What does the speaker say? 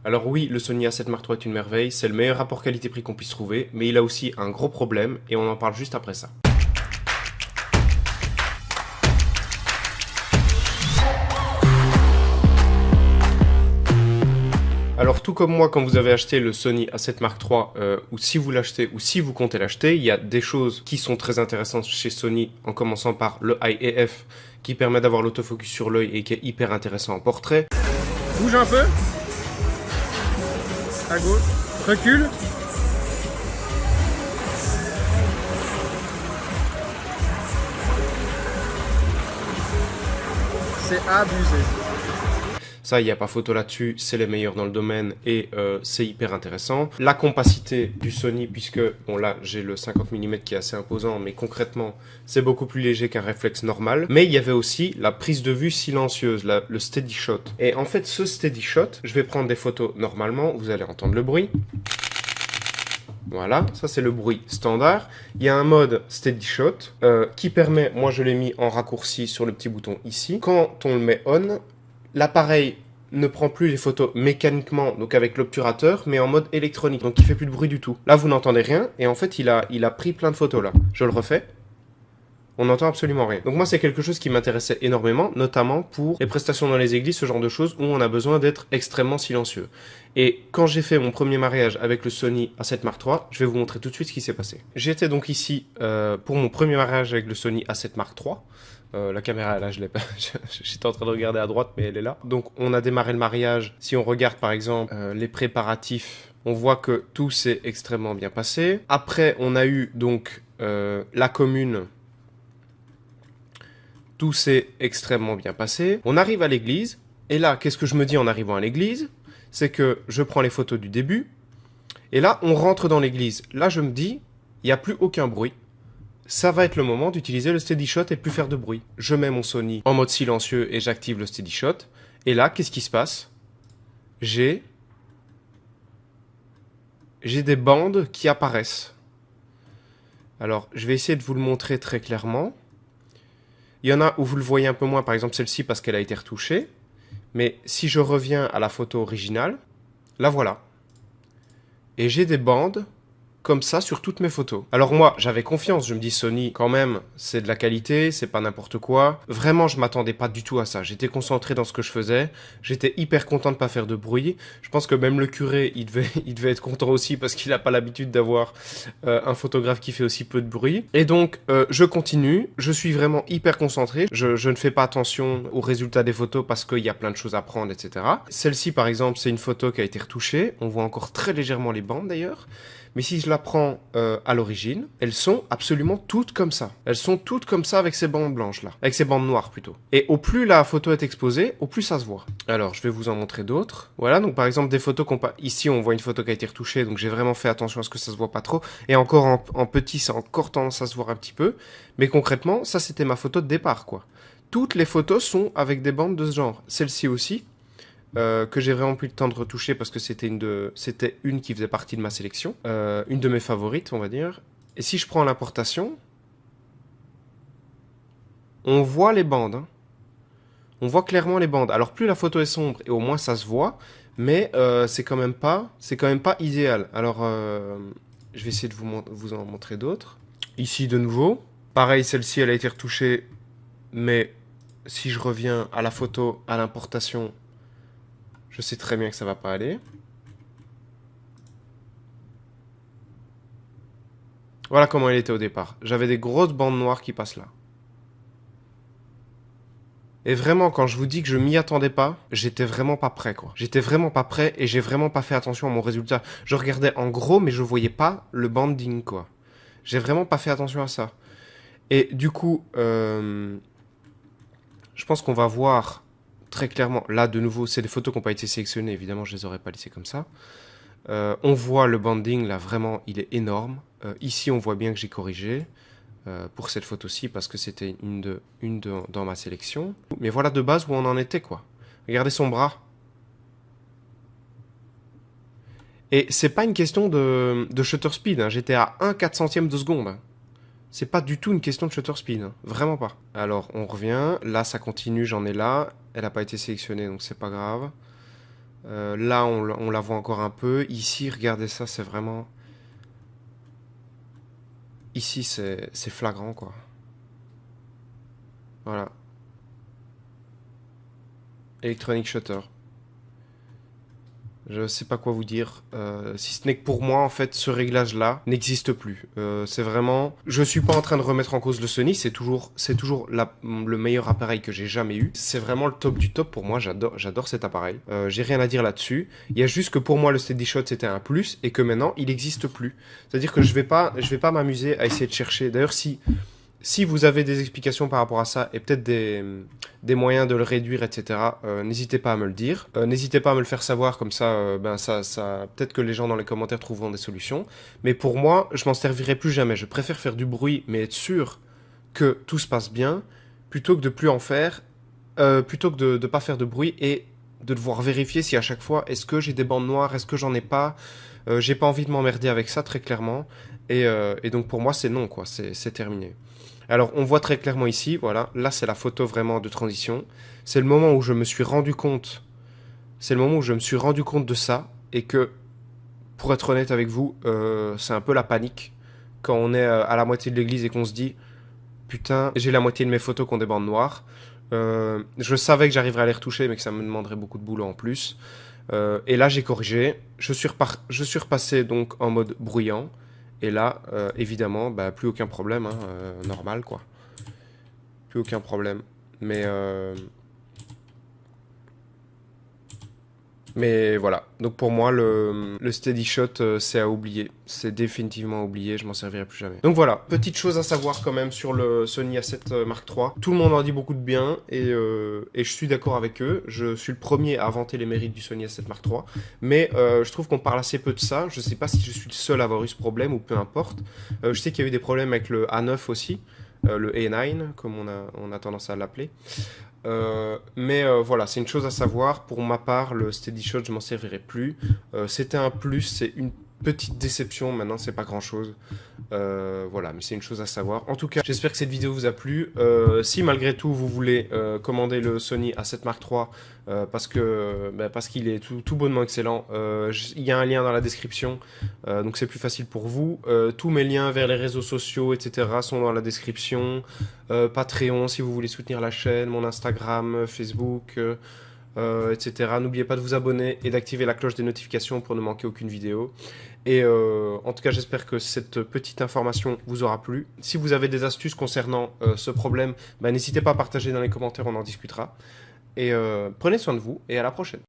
Alors oui, le Sony A7 Mark III est une merveille, c'est le meilleur rapport qualité-prix qu'on puisse trouver, mais il a aussi un gros problème, et on en parle juste après ça. Alors tout comme moi, quand vous avez acheté le Sony A7 Mark III, ou si vous l'achetez, ou si vous comptez l'acheter, il y a des choses qui sont très intéressantes chez Sony, en commençant par le IAF, qui permet d'avoir l'autofocus sur l'œil et qui est hyper intéressant en portrait. Bouge un peu. À gauche. Recule. C'est abusé. Ça, il n'y a pas photo là-dessus, c'est les meilleurs dans le domaine et c'est hyper intéressant. La compacité du Sony, puisque, bon là, j'ai le 50 mm qui est assez imposant, mais concrètement, c'est beaucoup plus léger qu'un réflexe normal. Mais il y avait aussi la prise de vue silencieuse, le steady shot. Et en fait, ce steady shot, je vais prendre des photos normalement, vous allez entendre le bruit. Voilà, ça c'est le bruit standard. Il y a un mode steady shot qui permet, moi je l'ai mis en raccourci sur le petit bouton ici. Quand on le met on, l'appareil ne prend plus les photos mécaniquement, donc avec l'obturateur, mais en mode électronique, donc il fait plus de bruit du tout. Là, vous n'entendez rien, et en fait, il a pris plein de photos là. Je le refais. On n'entend absolument rien. Donc moi, c'est quelque chose qui m'intéressait énormément, notamment pour les prestations dans les églises, ce genre de choses où on a besoin d'être extrêmement silencieux. Et quand j'ai fait mon premier mariage avec le Sony A7 Mark III, je vais vous montrer tout de suite ce qui s'est passé. J'étais donc ici pour mon premier mariage avec le Sony A7 Mark III. La caméra, là, je l'ai pas. J'étais en train de regarder à droite, mais elle est là. Donc, on a démarré le mariage. Si on regarde, par exemple, les préparatifs, on voit que tout s'est extrêmement bien passé. Après, on a eu, donc, la commune. Tout s'est extrêmement bien passé. On arrive à l'église. Et là, qu'est-ce que je me dis en arrivant à l'église? C'est que je prends les photos du début. Et là, on rentre dans l'église. Là, je me dis, il n'y a plus aucun bruit. Ça va être le moment d'utiliser le steady shot et plus faire de bruit. Je mets mon Sony en mode silencieux et j'active le steady shot. Et là, qu'est-ce qui se passe? J'ai des bandes qui apparaissent. Alors, je vais essayer de vous le montrer très clairement. Il y en a où vous le voyez un peu moins, par exemple celle-ci parce qu'elle a été retouchée. Mais si je reviens à la photo originale, la voilà. Et j'ai des bandes comme ça sur toutes mes photos. Alors moi, j'avais confiance, je me dis Sony, quand même, c'est de la qualité, c'est pas n'importe quoi. Vraiment, je m'attendais pas du tout à ça. J'étais concentré dans ce que je faisais, j'étais hyper content de pas faire de bruit. Je pense que même le curé, il devait être content aussi parce qu'il a pas l'habitude d'avoir un photographe qui fait aussi peu de bruit. Et donc, je continue, je suis vraiment hyper concentré. Je ne fais pas attention aux résultats des photos parce qu'il y a plein de choses à prendre, etc. Celle-ci, par exemple, c'est une photo qui a été retouchée. On voit encore très légèrement les bandes d'ailleurs. Mais si je la prends à l'origine, elles sont absolument toutes comme ça. Elles sont toutes comme ça avec ces bandes blanches là. Avec ces bandes noires plutôt. Et au plus la photo est exposée, au plus ça se voit. Alors, je vais vous en montrer d'autres. Voilà, donc par exemple des photos qu'on... Ici, on voit une photo qui a été retouchée, donc j'ai vraiment fait attention à ce que ça se voit pas trop. Et encore en petit, ça a encore tendance à se voir un petit peu. Mais concrètement, ça c'était ma photo de départ, quoi. Toutes les photos sont avec des bandes de ce genre. Celle-ci aussi. Que j'ai vraiment pris le temps de retoucher parce que c'était une qui faisait partie de ma sélection, une de mes favorites, on va dire. Et si je prends l'importation, on voit les bandes. Hein. On voit clairement les bandes. Alors plus la photo est sombre et au moins ça se voit, mais c'est quand même pas idéal. Alors je vais essayer de vous en montrer d'autres. Ici de nouveau, pareil, celle-ci elle a été retouchée, mais si je reviens à la photo, à l'importation, je sais très bien que ça va pas aller. Voilà comment elle était au départ. J'avais des grosses bandes noires qui passent là. Et vraiment, quand je vous dis que je m'y attendais pas, j'étais vraiment pas prêt, quoi. J'étais vraiment pas prêt et j'ai vraiment pas fait attention à mon résultat. Je regardais en gros, mais je voyais pas le banding, quoi. J'ai vraiment pas fait attention à ça. Et du coup, je pense qu'on va voir très clairement, là de nouveau, c'est des photos qui n'ont pas été sélectionnées, évidemment je les aurais pas laissées comme ça. On voit le banding, là vraiment, il est énorme. Ici on voit bien que j'ai corrigé pour cette photo-ci parce que c'était dans ma sélection. Mais voilà de base où on en était, quoi. Regardez son bras. Et c'est pas une question de shutter speed, hein. J'étais à 1/400e de seconde. Hein. C'est pas du tout une question de shutter speed, hein. Vraiment pas. Alors, on revient. Là, ça continue, j'en ai là. Elle n'a pas été sélectionnée, donc c'est pas grave. Là, on la voit encore un peu. Ici, regardez ça, c'est vraiment... Ici, c'est flagrant, quoi. Voilà. Electronic Shutter. Je sais pas quoi vous dire, si ce n'est que pour moi, en fait, ce réglage-là n'existe plus. C'est vraiment... Je suis pas en train de remettre en cause le Sony, c'est toujours le meilleur appareil que j'ai jamais eu. C'est vraiment le top du top pour moi, j'adore cet appareil. J'ai rien à dire là-dessus. Il y a juste que pour moi, le Steady Shot, c'était un plus, et que maintenant, il n'existe plus. C'est-à-dire que je vais pas m'amuser à essayer de chercher... D'ailleurs, si vous avez des explications par rapport à ça et peut-être des moyens de le réduire, etc., n'hésitez pas à me le dire. N'hésitez pas à me le faire savoir, comme ça, peut-être que les gens dans les commentaires trouveront des solutions. Mais pour moi, je m'en servirai plus jamais. Je préfère faire du bruit, mais être sûr que tout se passe bien, plutôt que de plus en faire, plutôt que de ne pas faire de bruit et de devoir vérifier si à chaque fois, est-ce que j'ai des bandes noires, est-ce que j'en ai pas. J'ai pas envie de m'emmerder avec ça, très clairement. Et donc pour moi, c'est non, quoi. C'est terminé. Alors, on voit très clairement ici, voilà, là c'est la photo vraiment de transition. C'est le moment où je me suis rendu compte, de ça, et que, pour être honnête avec vous, c'est un peu la panique quand on est à la moitié de l'église et qu'on se dit, putain, j'ai la moitié de mes photos qui ont des bandes noires. Je savais que j'arriverais à les retoucher, mais que ça me demanderait beaucoup de boulot en plus. Et là, j'ai corrigé. Je suis repassé donc en mode bruyant. Et là, évidemment, plus aucun problème, hein, normal, quoi. Plus aucun problème. Mais voilà. Donc pour moi, le Steady Shot, c'est à oublier. C'est définitivement à oublier, je m'en servirai plus jamais. Donc voilà, petite chose à savoir quand même sur le Sony A7 Mark III. Tout le monde en dit beaucoup de bien et je suis d'accord avec eux. Je suis le premier à vanter les mérites du Sony A7 Mark III. Mais je trouve qu'on parle assez peu de ça. Je sais pas si je suis le seul à avoir eu ce problème ou peu importe. Je sais qu'il y a eu des problèmes avec le A9 aussi. Le A9, comme on a tendance à l'appeler. Voilà, c'est une chose à savoir. Pour ma part, le Steady Shot, je m'en servirai plus. C'était un plus, c'est une petite déception. Maintenant, c'est pas grand chose. Voilà, mais c'est une chose à savoir. En tout cas, j'espère que cette vidéo vous a plu. Si malgré tout vous voulez commander le Sony A7 Mark III parce qu'il est tout bonnement excellent, il y a un lien dans la description, donc c'est plus facile pour vous. Tous mes liens vers les réseaux sociaux, etc. sont dans la description. Patreon si vous voulez soutenir la chaîne, mon Instagram, Facebook, etc. N'oubliez pas de vous abonner et d'activer la cloche des notifications pour ne manquer aucune vidéo. Et en tout cas, j'espère que cette petite information vous aura plu. Si vous avez des astuces concernant ce problème, n'hésitez pas à partager dans les commentaires, on en discutera. Et prenez soin de vous et à la prochaine.